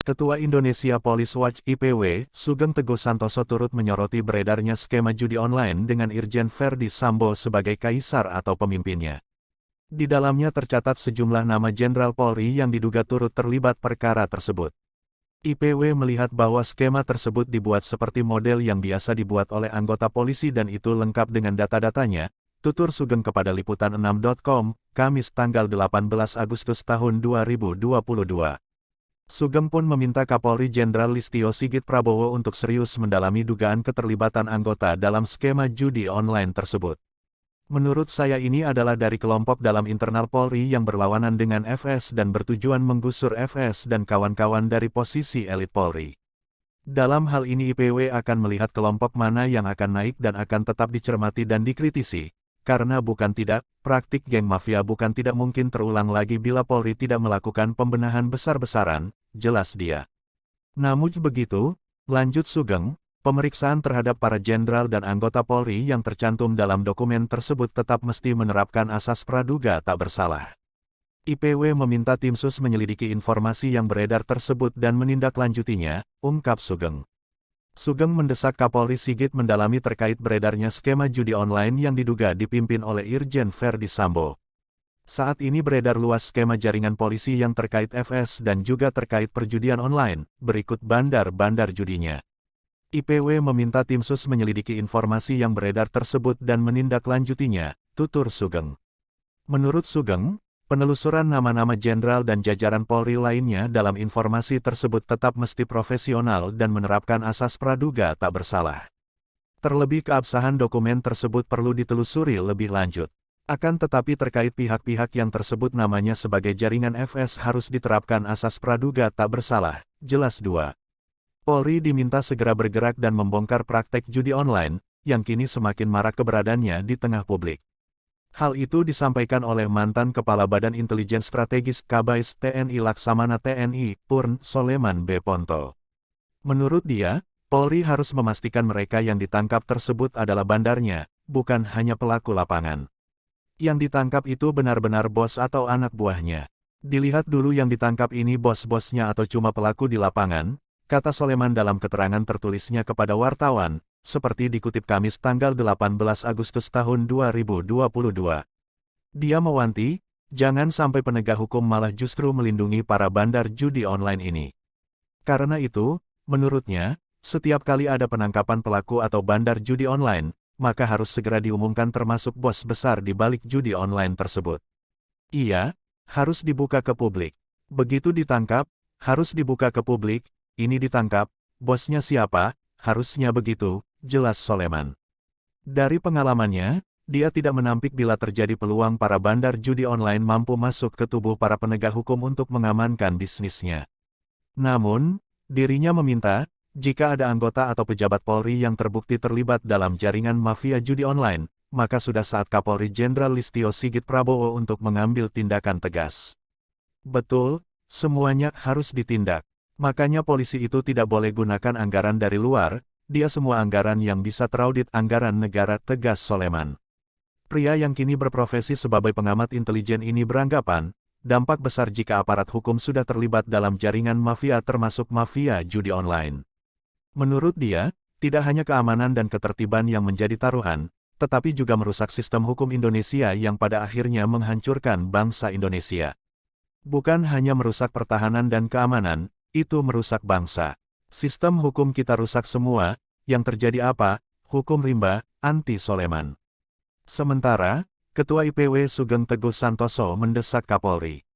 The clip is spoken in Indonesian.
Ketua Indonesia Police Watch (IPW), Sugeng Teguh Santoso turut menyoroti beredarnya skema judi online dengan Irjen Verdi Sambo sebagai kaisar atau pemimpinnya. Di dalamnya tercatat sejumlah nama Jenderal Polri yang diduga turut terlibat perkara tersebut. IPW melihat bahwa skema tersebut dibuat seperti model yang biasa dibuat oleh anggota polisi dan itu lengkap dengan data-datanya, tutur Sugeng kepada Liputan6.com, Kamis tanggal 18 Agustus tahun 2022. Sugeng pun meminta Kapolri Jenderal Listio Sigit Prabowo untuk serius mendalami dugaan keterlibatan anggota dalam skema judi online tersebut. Menurut saya ini adalah dari kelompok dalam internal Polri yang berlawanan dengan FS dan bertujuan menggusur FS dan kawan-kawan dari posisi elit Polri. Dalam hal ini IPW akan melihat kelompok mana yang akan naik dan akan tetap dicermati dan dikritisi. Karena bukan tidak, praktik geng mafia bukan tidak mungkin terulang lagi bila Polri tidak melakukan pembenahan besar-besaran, jelas dia. Namun begitu, lanjut Sugeng, pemeriksaan terhadap para jenderal dan anggota Polri yang tercantum dalam dokumen tersebut tetap mesti menerapkan asas praduga tak bersalah. IPW meminta tim sus menyelidiki informasi yang beredar tersebut dan menindaklanjutinya, ungkap Sugeng. Sugeng mendesak Kapolri Sigit mendalami terkait beredarnya skema judi online yang diduga dipimpin oleh Irjen Verdi Sambo. Saat ini beredar luas skema jaringan polisi yang terkait FS dan juga terkait perjudian online, berikut bandar-bandar judinya. IPW meminta tim sus menyelidiki informasi yang beredar tersebut dan menindaklanjutinya, tutur Sugeng. Menurut Sugeng, penelusuran nama-nama jenderal dan jajaran Polri lainnya dalam informasi tersebut tetap mesti profesional dan menerapkan asas praduga tak bersalah. Terlebih keabsahan dokumen tersebut perlu ditelusuri lebih lanjut. Akan tetapi terkait pihak-pihak yang tersebut namanya sebagai jaringan FS harus diterapkan asas praduga tak bersalah, jelas 2. Polri diminta segera bergerak dan membongkar praktek judi online, yang kini semakin marak keberadaannya di tengah publik. Hal itu disampaikan oleh mantan Kepala Badan Intelijen Strategis Kabais TNI Laksamana TNI, Purn Soleman B. Ponto. Menurut dia, Polri harus memastikan mereka yang ditangkap tersebut adalah bandarnya, bukan hanya pelaku lapangan. Yang ditangkap itu benar-benar bos atau anak buahnya. Dilihat dulu yang ditangkap ini bos-bosnya atau cuma pelaku di lapangan, kata Soleman dalam keterangan tertulisnya kepada wartawan. Seperti dikutip Kamis tanggal 18 Agustus tahun 2022. Dia mewanti, jangan sampai penegak hukum malah justru melindungi para bandar judi online ini. Karena itu, menurutnya, setiap kali ada penangkapan pelaku atau bandar judi online, maka harus segera diumumkan termasuk bos besar di balik judi online tersebut. Iya, harus dibuka ke publik. Begitu ditangkap, harus dibuka ke publik, ini ditangkap, bosnya siapa, harusnya begitu, jelas Soleman. Dari pengalamannya, dia tidak menampik bila terjadi peluang para bandar judi online mampu masuk ke tubuh para penegak hukum untuk mengamankan bisnisnya. Namun, dirinya meminta, jika ada anggota atau pejabat Polri yang terbukti terlibat dalam jaringan mafia judi online, maka sudah saat Kapolri Jenderal Listio Sigit Prabowo untuk mengambil tindakan tegas. Betul, semuanya harus ditindak. Makanya polisi itu tidak boleh gunakan anggaran dari luar, dia semua anggaran yang bisa teraudit anggaran negara, tegas Soleman. Pria yang kini berprofesi sebagai pengamat intelijen ini beranggapan, dampak besar jika aparat hukum sudah terlibat dalam jaringan mafia termasuk mafia judi online. Menurut dia, tidak hanya keamanan dan ketertiban yang menjadi taruhan, tetapi juga merusak sistem hukum Indonesia yang pada akhirnya menghancurkan bangsa Indonesia. Bukan hanya merusak pertahanan dan keamanan, itu merusak bangsa. Sistem hukum kita rusak semua, yang terjadi apa? Hukum rimba, anti Soleman. Sementara, Ketua IPW Sugeng Teguh Santoso mendesak Kapolri